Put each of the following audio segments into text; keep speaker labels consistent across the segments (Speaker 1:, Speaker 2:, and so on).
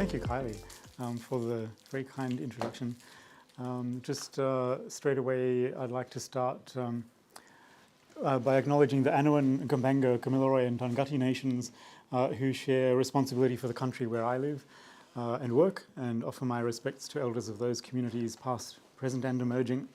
Speaker 1: thank you, Kylie, for the very kind introduction. Straight away, I'd like to start by acknowledging the Anuan, Gumbaynggirr, Kamilaroi and Tangati nations who share responsibility for the country where I live and work, and offer my respects to elders of those communities, past, present and emerging.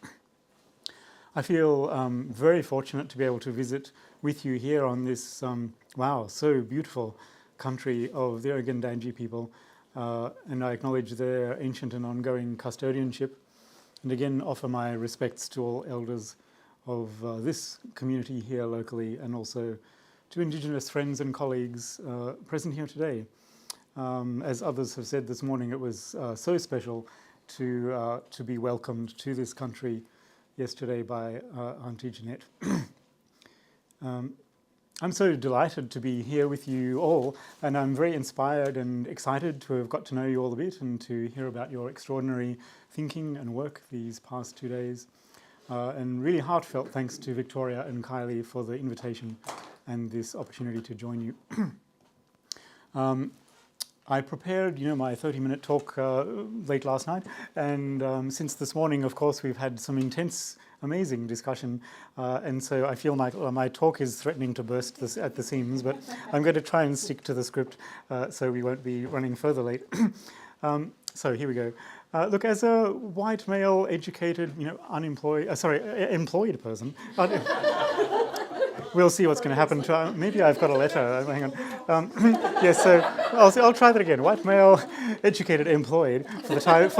Speaker 1: I feel very fortunate to be able to visit with you here on this, so beautiful country of the Ogundanji people, and I acknowledge their ancient and ongoing custodianship, and again offer my respects to all elders of this community here locally, and also to Indigenous friends and colleagues present here today. As others have said this morning, it was so special to be welcomed to this country yesterday by Auntie Jeanette. I'm so delighted to be here with you all, and I'm very inspired and excited to have got to know you all a bit and to hear about your extraordinary thinking and work these past 2 days. And really heartfelt thanks to Victoria and Kylie for the invitation and this opportunity to join you. I prepared, my 30-minute talk late last night, and since this morning, of course, we've had some intense, amazing discussion, and so I feel my talk is threatening to burst at the seams, but I'm going to try and stick to the script so we won't be running further late. So here we go. Look, as a white male, educated, employed person, we'll see what's going to happen to. Maybe I've got a letter. Hang on. Yes, so I'll try that again. White male, educated, employed for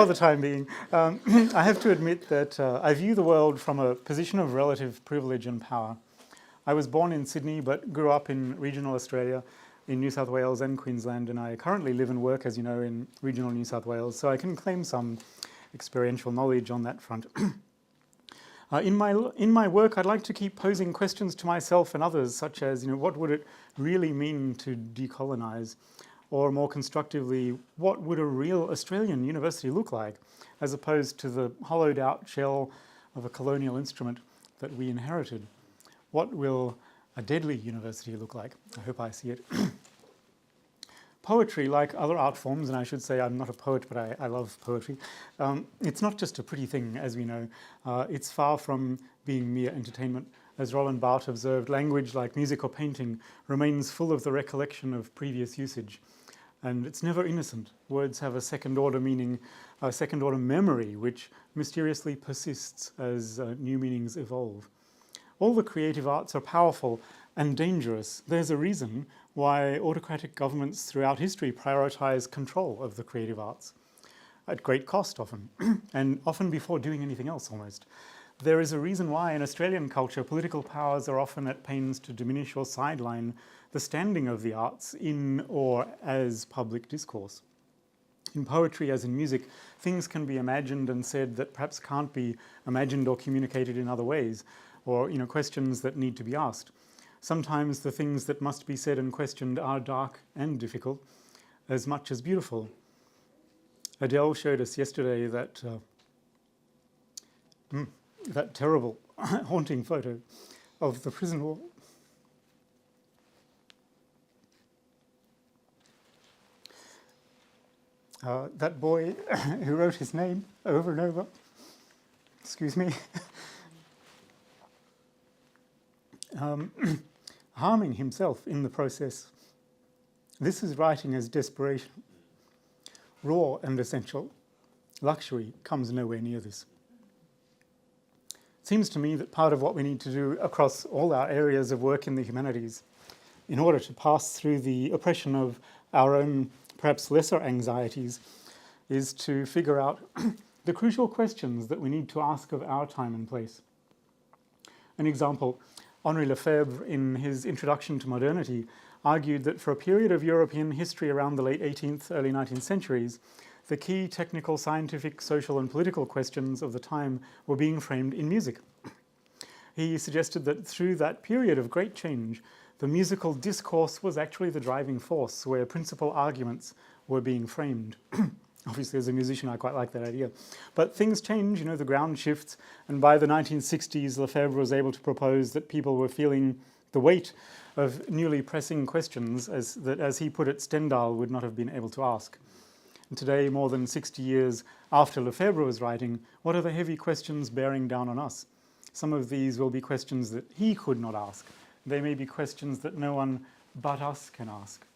Speaker 1: the time being. I have to admit that I view the world from a position of relative privilege and power. I was born in Sydney, but grew up in regional Australia, in New South Wales and Queensland, and I currently live and work, as you know, in regional New South Wales. So I can claim some experiential knowledge on that front. In my work, I'd like to keep posing questions to myself and others, such as, what would it really mean to decolonize? Or more constructively, what would a real Australian university look like, as opposed to the hollowed out shell of a colonial instrument that we inherited? What will a deadly university look like? I hope I see it. Poetry, like other art forms, and I should say I'm not a poet, but I love poetry, it's not just a pretty thing, as we know. It's far from being mere entertainment. As Roland Barthes observed, language, like music or painting, remains full of the recollection of previous usage. And it's never innocent. Words have a second-order meaning, a second-order memory, which mysteriously persists as new meanings evolve. All the creative arts are powerful and dangerous. There's a reason why autocratic governments throughout history prioritize control of the creative arts, at great cost often, and often before doing anything else almost. There is a reason why in Australian culture, political powers are often at pains to diminish or sideline the standing of the arts in or as public discourse. In poetry, as in music, things can be imagined and said that perhaps can't be imagined or communicated in other ways, or questions that need to be asked. Sometimes the things that must be said and questioned are dark and difficult, as much as beautiful. Adele showed us yesterday that terrible, haunting photo of the prison wall. That boy who wrote his name over and over, excuse me, harming himself in the process. This is writing as desperation, raw and essential. Luxury comes nowhere near this. It seems to me that part of what we need to do across all our areas of work in the humanities, in order to pass through the oppression of our own, perhaps lesser anxieties, is to figure out the crucial questions that we need to ask of our time and place. An example, Henri Lefebvre, in his Introduction to Modernity, argued that for a period of European history around the late 18th, early 19th centuries, the key technical, scientific, social and political questions of the time were being framed in music. He suggested that through that period of great change, the musical discourse was actually the driving force where principal arguments were being framed. Obviously, as a musician, I quite like that idea. But things change, the ground shifts, and by the 1960s, Lefebvre was able to propose that people were feeling the weight of newly pressing questions as he put it, Stendhal would not have been able to ask. And today, more than 60 years after Lefebvre was writing, what are the heavy questions bearing down on us? Some of these will be questions that he could not ask. They may be questions that no one but us can ask.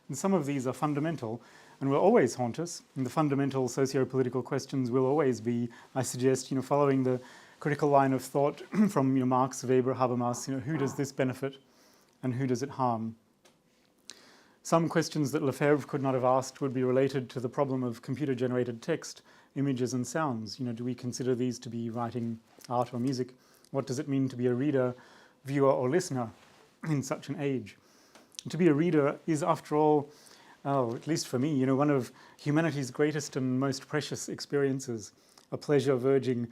Speaker 1: And some of these are fundamental and will always haunt us. And the fundamental socio-political questions will always be, I suggest, following the critical line of thought from Marx, Weber, Habermas, who does this benefit and who does it harm? Some questions that Lefebvre could not have asked would be related to the problem of computer-generated text, images and sounds. Do we consider these to be writing art or music? What does it mean to be a reader, viewer or listener in such an age? And to be a reader is, after all, at least for me, one of humanity's greatest and most precious experiences, a pleasure verging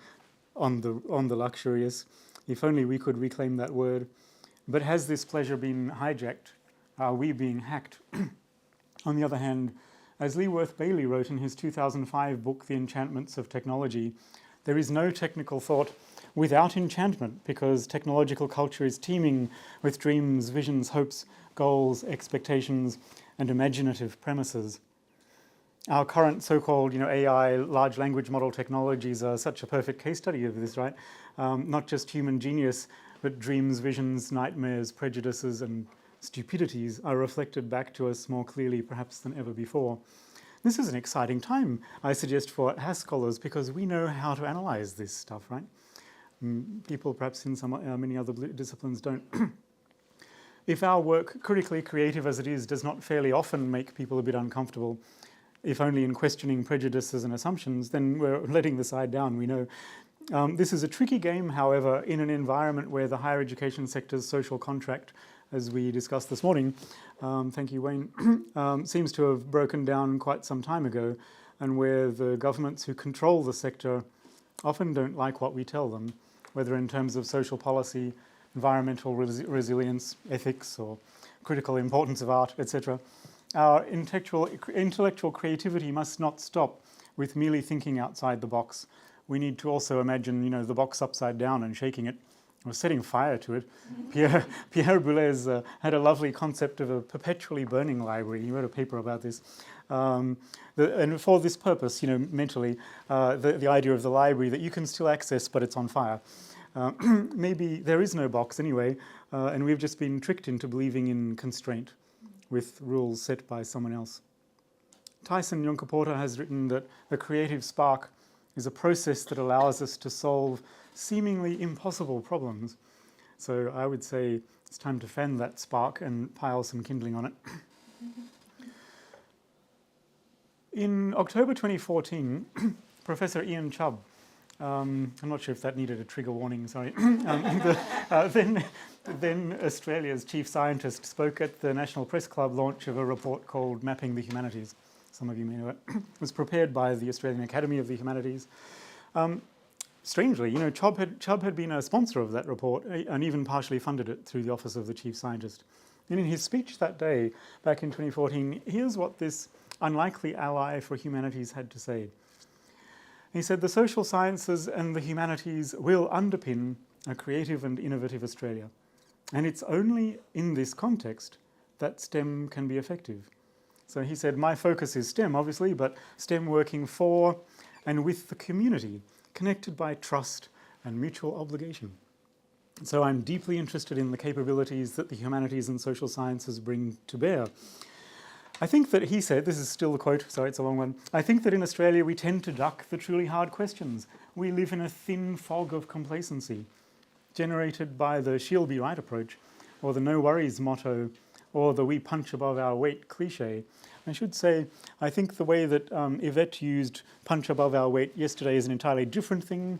Speaker 1: on the luxurious. If only we could reclaim that word. But has this pleasure been hijacked? Are we being hacked? On the other hand, as Leaworth Bailey wrote in his 2005 book, The Enchantments of Technology, there is no technical thought without enchantment, because technological culture is teeming with dreams, visions, hopes, goals, expectations, and imaginative premises. Our current so-called AI, large language model technologies are such a perfect case study of this, right? Not just human genius, but dreams, visions, nightmares, prejudices, and stupidities are reflected back to us more clearly perhaps than ever before. This is an exciting time, I suggest, for HAS scholars, because we know how to analyze this stuff, right? People perhaps in many other disciplines don't. If our work, critically creative as it is, does not fairly often make people a bit uncomfortable, if only in questioning prejudices and assumptions, then we're letting the side down, we know. This is a tricky game, however, in an environment where the higher education sector's social contract, as we discussed this morning, thank you, Wayne, seems to have broken down quite some time ago, and where the governments who control the sector often don't like what we tell them, whether in terms of social policy, environmental resilience, ethics, or critical importance of art, etc. Our intellectual creativity must not stop with merely thinking outside the box. We need to also imagine, the box upside down and shaking it, or setting fire to it. Pierre Boulez had a lovely concept of a perpetually burning library. He wrote a paper about this. And for this purpose, mentally, the idea of the library that you can still access, but it's on fire. Maybe there is no box anyway, and we've just been tricked into believing in constraint with rules set by someone else. Tyson Yunkaporta has written that a creative spark is a process that allows us to solve seemingly impossible problems. So I would say it's time to fan that spark and pile some kindling on it. In October 2014, Professor Ian Chubb, I'm not sure if that needed a trigger warning, sorry, then Australia's chief scientist, spoke at the National Press Club launch of a report called Mapping the Humanities. Some of you may know it. It was prepared by the Australian Academy of the Humanities. Strangely, Chubb had been a sponsor of that report and even partially funded it through the Office of the Chief Scientist. And in his speech that day, back in 2014, here's what this unlikely ally for humanities had to say. He said, "The social sciences and the humanities will underpin a creative and innovative Australia. And it's only in this context that STEM can be effective." So he said, my focus is STEM, obviously, but STEM working for and with the community, connected by trust and mutual obligation. So I'm deeply interested in the capabilities that the humanities and social sciences bring to bear. I think that, he said, this is still a quote, sorry, it's a long one, I think that in Australia we tend to duck the truly hard questions. We live in a thin fog of complacency, generated by the she'll be right approach, or the no worries motto, or the we punch above our weight cliche. I should say, I think the way that Yvette used punch above our weight yesterday is an entirely different thing,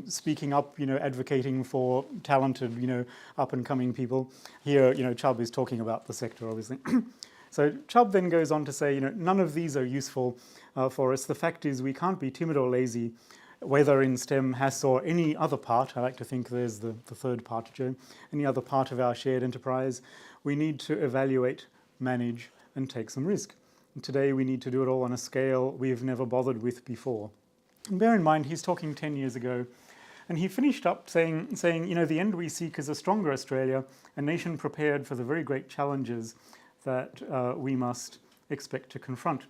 Speaker 1: speaking up, advocating for talented, up-and-coming people. Here, Chubb is talking about the sector, obviously. So Chubb then goes on to say, none of these are useful for us. The fact is we can't be timid or lazy, whether in STEM, HAS, or any other part. I like to think there's the third part, Joe. Any other part of our shared enterprise. We need to evaluate, manage, and take some risk. And today we need to do it all on a scale we've never bothered with before. And bear in mind, he's talking 10 years ago. And he finished up saying, the end we seek is a stronger Australia, a nation prepared for the very great challenges that we must expect to confront.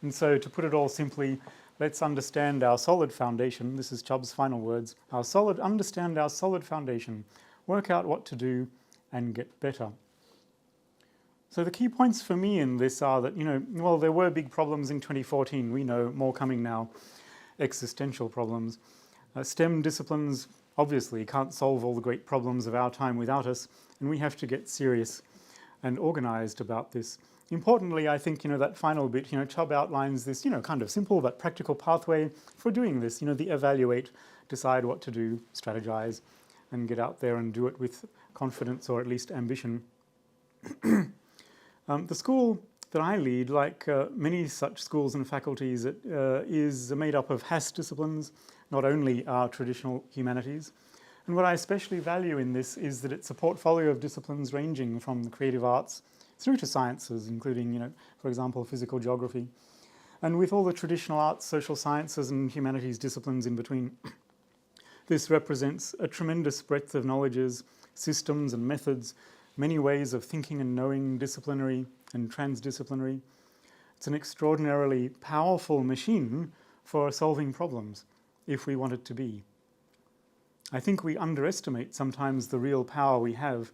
Speaker 1: And so to put it all simply, let's understand our solid foundation. This is Chubb's final words. Understand our solid foundation, work out what to do, and get better. So the key points for me in this are that, well, there were big problems in 2014. We know more coming now, existential problems. STEM disciplines obviously can't solve all the great problems of our time without us, and we have to get serious and organized about this. Importantly, I think, that final bit, Chubb outlines this, kind of simple but practical pathway for doing this, the evaluate, decide what to do, strategize, and get out there and do it with confidence or at least ambition. The school that I lead, like many such schools and faculties, is made up of HAS disciplines, not only our traditional humanities. And what I especially value in this is that it's a portfolio of disciplines ranging from the creative arts through to sciences, including, for example, physical geography. And with all the traditional arts, social sciences, and humanities disciplines in between, this represents a tremendous breadth of knowledges, systems and methods, many ways of thinking and knowing, disciplinary and transdisciplinary. It's an extraordinarily powerful machine for solving problems, if we want it to be. I think we underestimate sometimes the real power we have.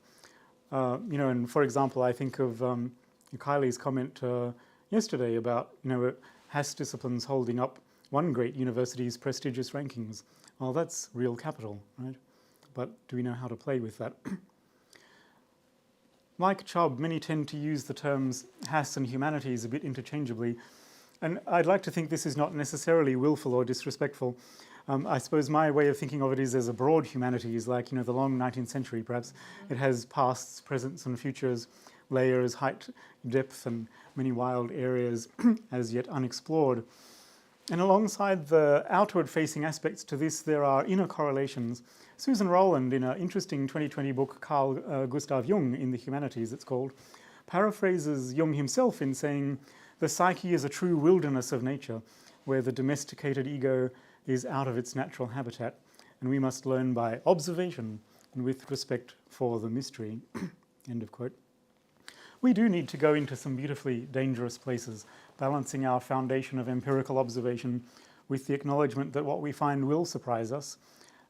Speaker 1: And for example, I think of Kylie's comment yesterday about, HAS disciplines holding up one great university's prestigious rankings. Well, that's real capital, right? But do we know how to play with that? Like Chubb, many tend to use the terms HAS and humanities a bit interchangeably, and I'd like to think this is not necessarily willful or disrespectful. I suppose my way of thinking of it is as a broad humanities, like the long 19th century perhaps. It has pasts, presents and futures, layers, height, depth, and many wild areas as yet unexplored. And alongside the outward-facing aspects to this, there are inner correlations. Susan Rowland, in an interesting 2020 book, Carl Gustav Jung in the Humanities, it's called, paraphrases Jung himself in saying, the psyche is a true wilderness of nature, where the domesticated ego is out of its natural habitat, and we must learn by observation and with respect for the mystery. End of quote. We do need to go into some beautifully dangerous places, balancing our foundation of empirical observation with the acknowledgement that what we find will surprise us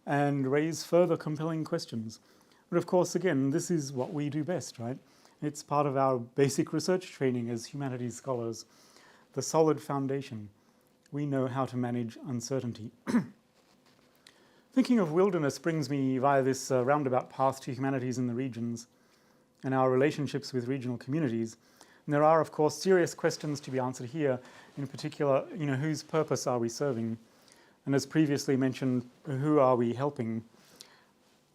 Speaker 1: and raise further compelling questions. But of course, again, this is what we do best, right? It's part of our basic research training as humanities scholars. The solid foundation. We know how to manage uncertainty. Thinking of wilderness brings me via this roundabout path to humanities in the regions and our relationships with regional communities. And there are, of course, serious questions to be answered here. In particular, whose purpose are we serving? And as previously mentioned, who are we helping?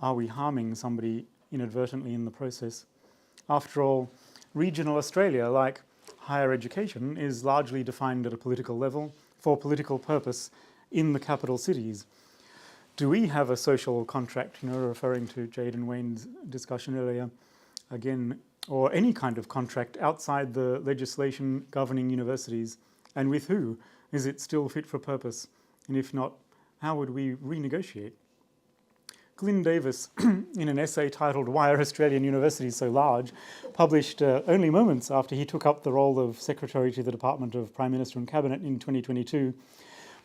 Speaker 1: Are we harming somebody inadvertently in the process? After all, regional Australia, like higher education, is largely defined at a political level for political purpose in the capital cities. Do we have a social contract, referring to Jade and Wayne's discussion earlier, again, or any kind of contract outside the legislation governing universities? And with who? Is it still fit for purpose? And if not, how would we renegotiate? Glyn Davis, in an essay titled Why Are Australian Universities So Large?, published only moments after he took up the role of Secretary to the Department of Prime Minister and Cabinet in 2022,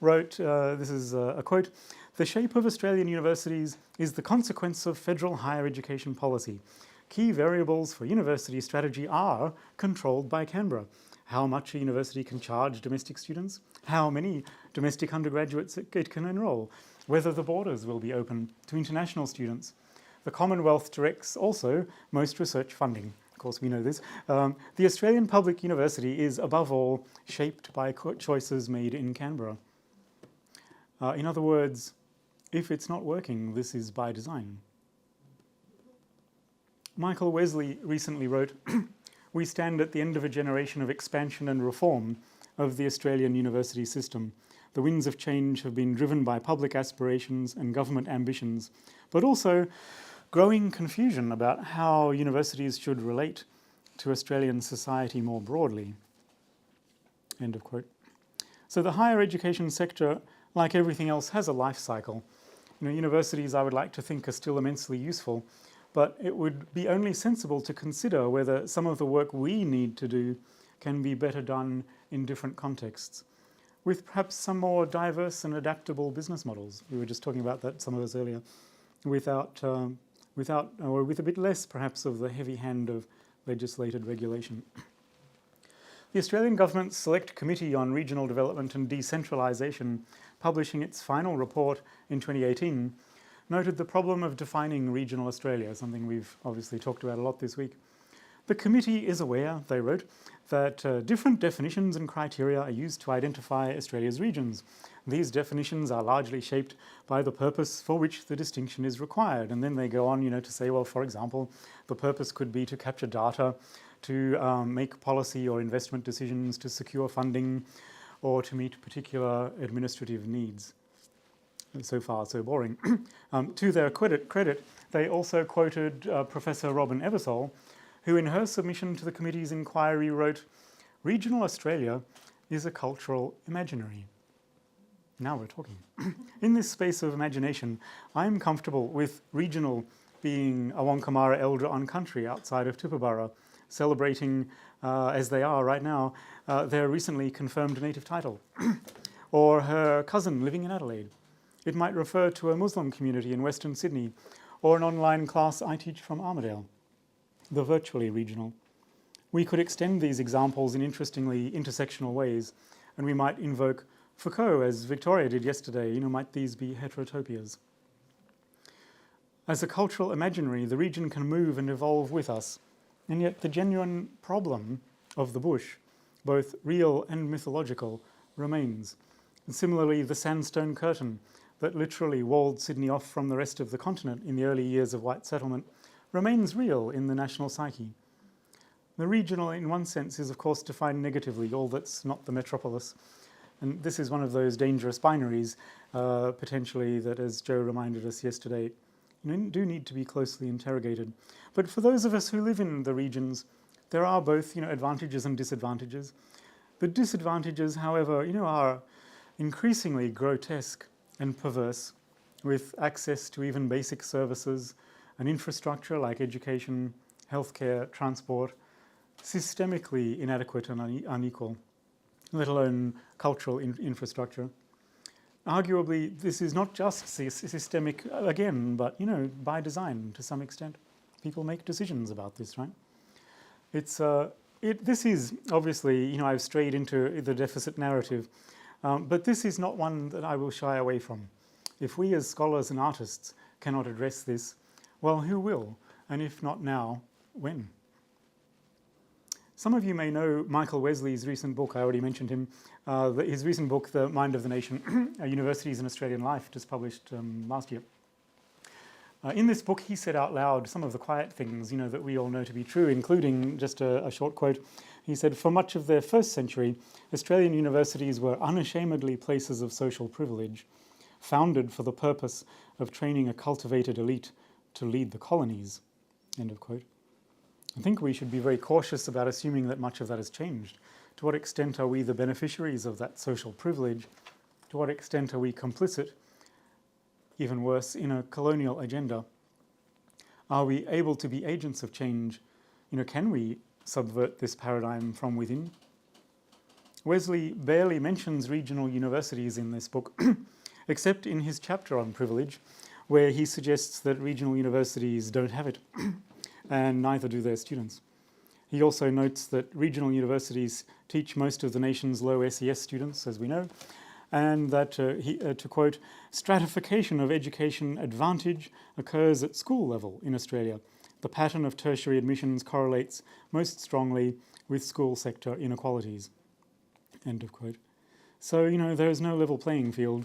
Speaker 1: wrote, this is a quote, "The shape of Australian universities is the consequence of federal higher education policy. Key variables for university strategy are controlled by Canberra. How much a university can charge domestic students, how many domestic undergraduates it can enrol, whether the borders will be open to international students. The Commonwealth directs also most research funding." Of course, we know this. The Australian Public University is, above all, shaped by choices made in Canberra. In other words, if it's not working, this is by design. Michael Wesley recently wrote, "We stand at the end of a generation of expansion and reform of the Australian university system. The winds of change have been driven by public aspirations and government ambitions, but also growing confusion about how universities should relate to Australian society more broadly." End of quote. So the higher education sector, like everything else, has a life cycle. Universities, I would like to think, are still immensely useful, but it would be only sensible to consider whether some of the work we need to do can be better done in different contexts, with perhaps some more diverse and adaptable business models. We were just talking about that, some of us earlier, with a bit less perhaps of the heavy hand of legislated regulation. The Australian Government's Select Committee on Regional Development and Decentralisation, publishing its final report in 2018, noted the problem of defining regional Australia, something we've obviously talked about a lot this week. The committee is aware, they wrote, that different definitions and criteria are used to identify Australia's regions. These definitions are largely shaped by the purpose for which the distinction is required. And then they go on, to say, well, for example, the purpose could be to capture data, to make policy or investment decisions, to secure funding, or to meet particular administrative needs. So far, so boring. To their credit, they also quoted Professor Robin Eversole, who in her submission to the committee's inquiry wrote, "Regional Australia is a cultural imaginary." Now we're talking. In this space of imagination, I'm comfortable with regional being a Wonkamara Eldra on country outside of Tupperburra, celebrating, as they are right now, their recently confirmed native title, or her cousin living in Adelaide. It might refer to a Muslim community in Western Sydney, or an online class I teach from Armidale, the virtually regional. We could extend these examples in interestingly intersectional ways, and we might invoke Foucault, as Victoria did yesterday. Might these be heterotopias? As a cultural imaginary, the region can move and evolve with us, and yet the genuine problem of the bush, both real and mythological, remains. And similarly, the sandstone curtain that literally walled Sydney off from the rest of the continent in the early years of white settlement remains real in the national psyche. The regional, in one sense, is of course defined negatively, all that's not the metropolis. And this is one of those dangerous binaries, potentially, that, as Joe reminded us yesterday, do need to be closely interrogated. But for those of us who live in the regions, there are both advantages and disadvantages. The disadvantages, however, are increasingly grotesque and perverse, with access to even basic services and infrastructure like education, healthcare, transport, systemically inadequate and unequal, let alone cultural infrastructure. Arguably, this is not just systemic again, but by design to some extent. People make decisions about this, right? This is obviously, I've strayed into the deficit narrative, but this is not one that I will shy away from. If we as scholars and artists cannot address this, well, who will? And if not now, when? Some of you may know Michael Wesley's recent book. I already mentioned him. His recent book, The Mind of the Nation, Universities in Australian Life, just published last year. In this book, he said out loud some of the quiet things, that we all know to be true, including just a short quote. He said, "For much of their first century, Australian universities were unashamedly places of social privilege, founded for the purpose of training a cultivated elite to lead the colonies." End of quote. I think we should be very cautious about assuming that much of that has changed. To what extent are we the beneficiaries of that social privilege? To what extent are we complicit, even worse, in a colonial agenda? Are we able to be agents of change? Can we subvert this paradigm from within? Wesley barely mentions regional universities in this book, except in his chapter on privilege, where he suggests that regional universities don't have it, and neither do their students. He also notes that regional universities teach most of the nation's low SES students, as we know, and that, to quote, "stratification of education advantage occurs at school level in Australia. The pattern of tertiary admissions correlates most strongly with school sector inequalities." End of quote. So, there is no level playing field,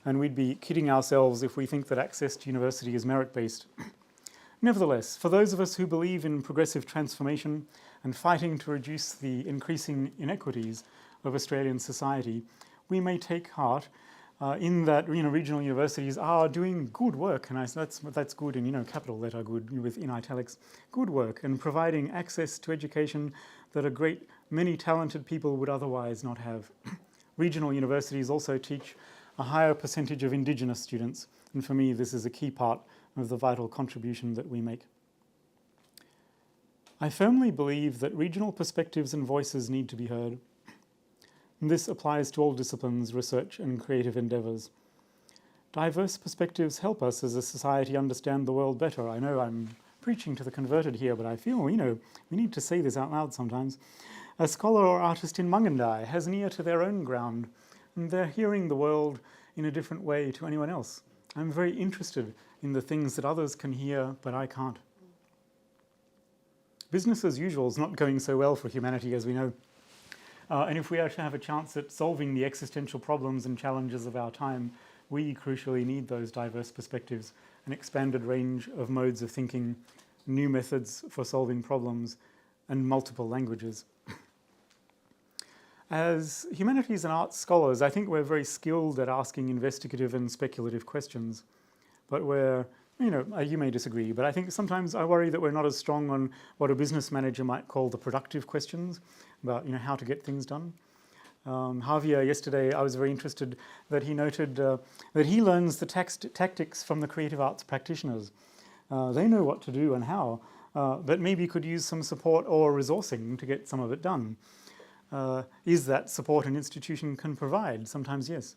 Speaker 1: and we'd be kidding ourselves if we think that access to university is merit-based. Nevertheless, for those of us who believe in progressive transformation and fighting to reduce the increasing inequities of Australian society, we may take heart in that regional universities are doing good work, and that's good in capital letter good in italics, good work, and providing access to education that a great many talented people would otherwise not have. Regional universities also teach a higher percentage of Indigenous students, and for me this is a key part of the vital contribution that we make. I firmly believe that regional perspectives and voices need to be heard. And this applies to all disciplines, research and creative endeavours. Diverse perspectives help us as a society understand the world better. I know I'm preaching to the converted here, but I feel, we need to say this out loud sometimes. A scholar or artist in Mungandai has an ear to their own ground, and they're hearing the world in a different way to anyone else. I'm very interested in the things that others can hear, but I can't. Business as usual is not going so well for humanity, as we know. And if we are to have a chance at solving the existential problems and challenges of our time, we crucially need those diverse perspectives, an expanded range of modes of thinking, new methods for solving problems, and multiple languages. As humanities and arts scholars, I think we're very skilled at asking investigative and speculative questions, but you may disagree, but I think sometimes I worry that we're not as strong on what a business manager might call the productive questions about, how to get things done. Javier, yesterday, I was very interested that he noted that he learns the tactics from the creative arts practitioners. They know what to do and how, but maybe could use some support or resourcing to get some of it done. Is that support an institution can provide? Sometimes yes.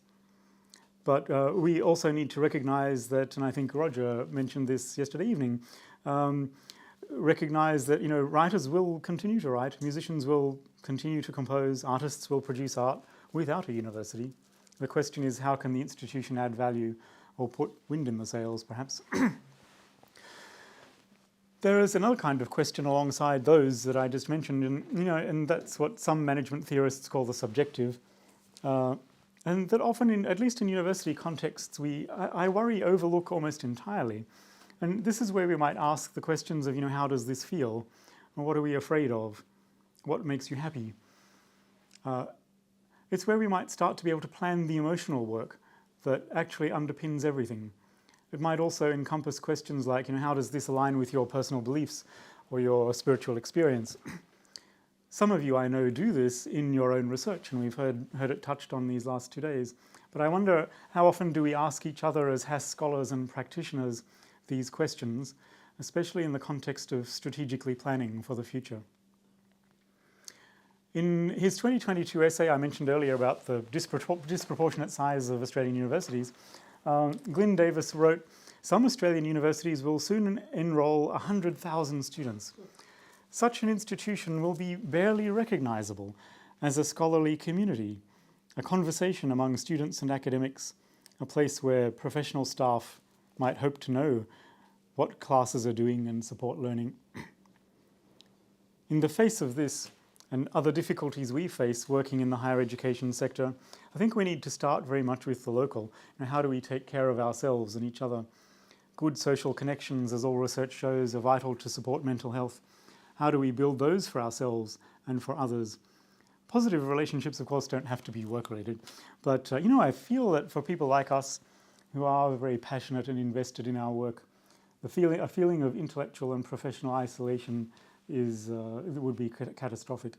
Speaker 1: But we also need to recognize that, and I think Roger mentioned this yesterday evening, recognize that writers will continue to write, musicians will continue to compose, artists will produce art without a university. The question is, how can the institution add value or put wind in the sails, perhaps? There is another kind of question alongside those that I just mentioned, and that's what some management theorists call the subjective. And that often, at least in university contexts, I worry overlook almost entirely. And this is where we might ask the questions of, how does this feel? Or what are we afraid of? What makes you happy? It's where we might start to be able to plan the emotional work that actually underpins everything. It might also encompass questions like, how does this align with your personal beliefs or your spiritual experience? Some of you I know do this in your own research, and we've heard it touched on these last 2 days. But I wonder, how often do we ask each other as HAS scholars and practitioners these questions, especially in the context of strategically planning for the future? In his 2022 essay I mentioned earlier about the disproportionate size of Australian universities, Glyn Davis wrote, "Some Australian universities will soon enrol 100,000 students. Such an institution will be barely recognisable as a scholarly community, a conversation among students and academics, a place where professional staff might hope to know what classes are doing and support learning." In the face of this and other difficulties we face working in the higher education sector, I think we need to start very much with the local. How do we take care of ourselves and each other? Good social connections, as all research shows, are vital to support mental health. How do we build those for ourselves and for others? Positive relationships, of course, don't have to be work-related. But, I feel that for people like us who are very passionate and invested in our work, a feeling of intellectual and professional isolation would be catastrophic.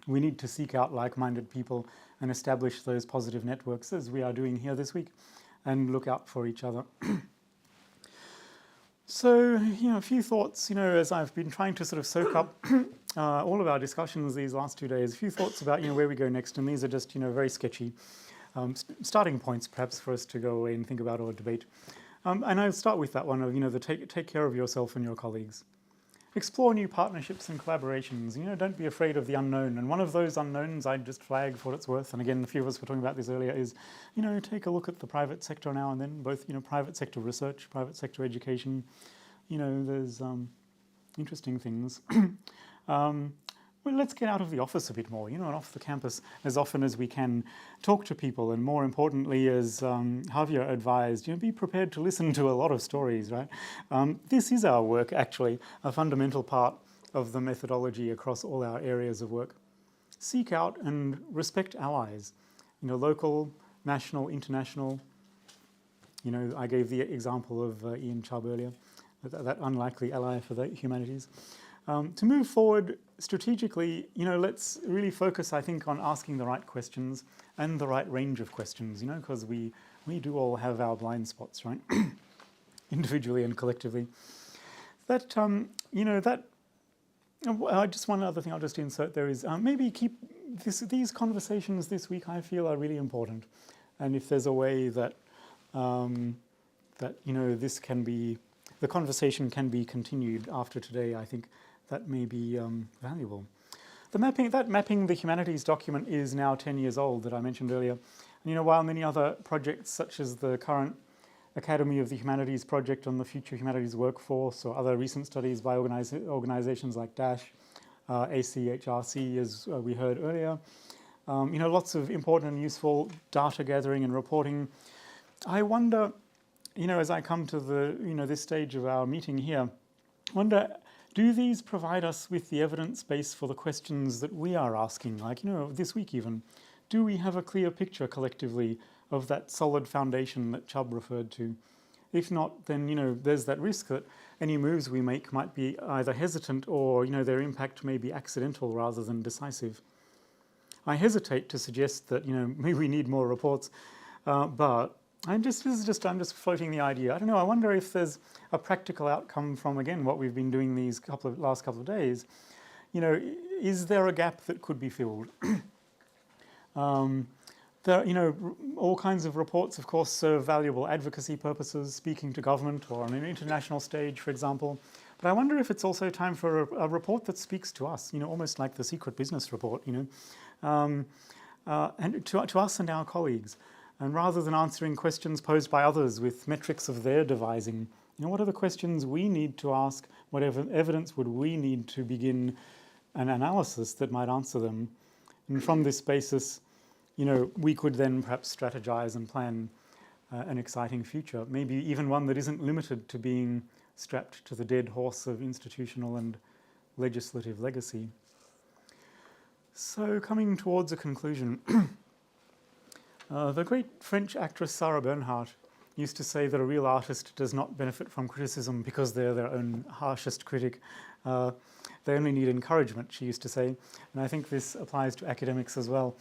Speaker 1: We need to seek out like-minded people and establish those positive networks, as we are doing here this week, and look out for each other. So, a few thoughts, as I've been trying to sort of soak up all of our discussions these last 2 days, a few thoughts about, where we go next, and these are just, very sketchy starting points, perhaps, for us to go away and think about or debate. And I'll start with that one of, take care of yourself and your colleagues. Explore new partnerships and collaborations. Don't be afraid of the unknown. And one of those unknowns I'd just flag for what it's worth, and again, a few of us were talking about this earlier, is, take a look at the private sector now and then, both, private sector research, private sector education. There's interesting things. Well, let's get out of the office a bit more, and off the campus as often as we can. Talk to people, and more importantly, as Javier advised, be prepared to listen to a lot of stories, right? This is our work, actually, a fundamental part of the methodology across all our areas of work. Seek out and respect allies, local, national, international. I gave the example of Ian Chubb earlier, that unlikely ally for the humanities. To move forward strategically, let's really focus, I think, on asking the right questions and the right range of questions, because we do all have our blind spots, right? Individually and collectively. That Just one other thing I'll just insert there is maybe keep these conversations this week, I feel, are really important. And if there's a way that, that this can be, the conversation can be continued after today, I think that may be valuable. That mapping the humanities document is now 10 years old that I mentioned earlier. And while many other projects such as the current Academy of the Humanities project on the future humanities workforce, or other recent studies by organizations like DASH, ACHRC, as we heard earlier, lots of important and useful data gathering and reporting. I wonder, as I come to the, this stage of our meeting here, wonder, do these provide us with the evidence base for the questions that we are asking? Like, this week even, do we have a clear picture collectively of that solid foundation that Chubb referred to? If not, then there's that risk that any moves we make might be either hesitant or their impact may be accidental rather than decisive. I hesitate to suggest that maybe we need more reports, but I'm just floating the idea. I don't know. I wonder if there's a practical outcome from, again, what we've been doing these last couple of days. Is there a gap that could be filled? There, all kinds of reports, of course, serve valuable advocacy purposes, speaking to government or on an international stage, for example. But I wonder if it's also time for a report that speaks to us, almost like the secret business report, and to us and our colleagues. And rather than answering questions posed by others with metrics of their devising, what are the questions we need to ask? What evidence would we need to begin an analysis that might answer them? And from this basis, we could then perhaps strategize and plan an exciting future, maybe even one that isn't limited to being strapped to the dead horse of institutional and legislative legacy. So coming towards a conclusion, the great French actress Sarah Bernhardt used to say that a real artist does not benefit from criticism because they're their own harshest critic. They only need encouragement, she used to say, and I think this applies to academics as well.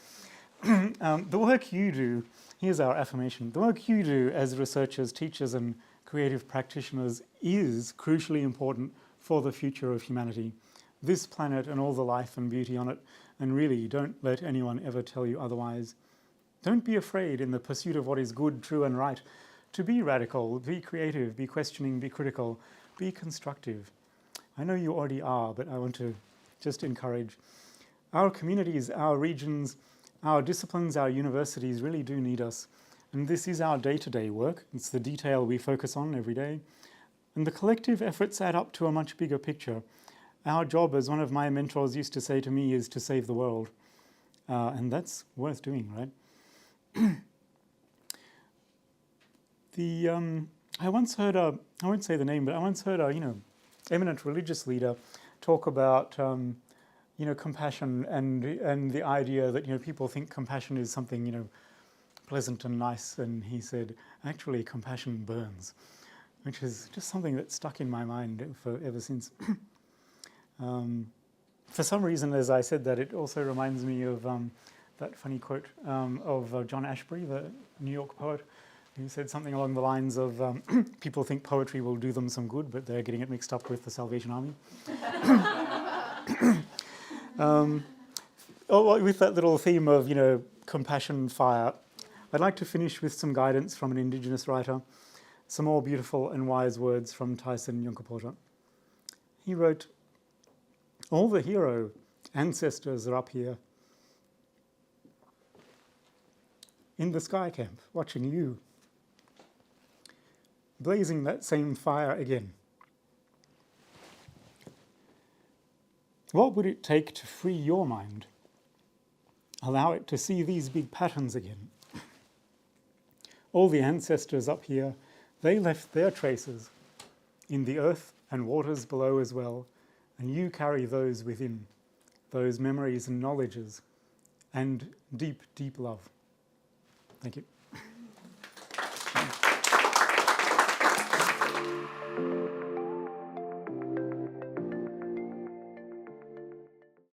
Speaker 1: The work you do, here's our affirmation, the work you do as researchers, teachers and creative practitioners is crucially important for the future of humanity, this planet and all the life and beauty on it, and really don't let anyone ever tell you otherwise. Don't be afraid in the pursuit of what is good, true and right to be radical, be creative, be questioning, be critical, be constructive. I know you already are, but I want to just encourage. Our communities, our regions, our disciplines, our universities really do need us. And this is our day-to-day work. It's the detail we focus on every day. And the collective efforts add up to a much bigger picture. Our job, as one of my mentors used to say to me, is to save the world. And that's worth doing, right? I once heard I won't say the name, but I once heard a, eminent religious leader talk about compassion and the idea that people think compassion is something pleasant and nice, and he said actually compassion burns, which is just something that's stuck in my mind ever since. For some reason, as I said that, it also reminds me of that funny quote of John Ashbery, the New York poet, who said something along the lines of people think poetry will do them some good, but they're getting it mixed up with the Salvation Army. With that little theme of, compassion, fire, I'd like to finish with some guidance from an Indigenous writer, some more beautiful and wise words from Tyson Yunkaporta. He wrote, "All the hero ancestors are up here in the sky camp watching you, blazing that same fire again. What would it take to free your mind? Allow it to see these big patterns again. All the ancestors up here, they left their traces in the earth and waters below as well, and you carry those within, those memories and knowledges, and deep, deep love." Thank you.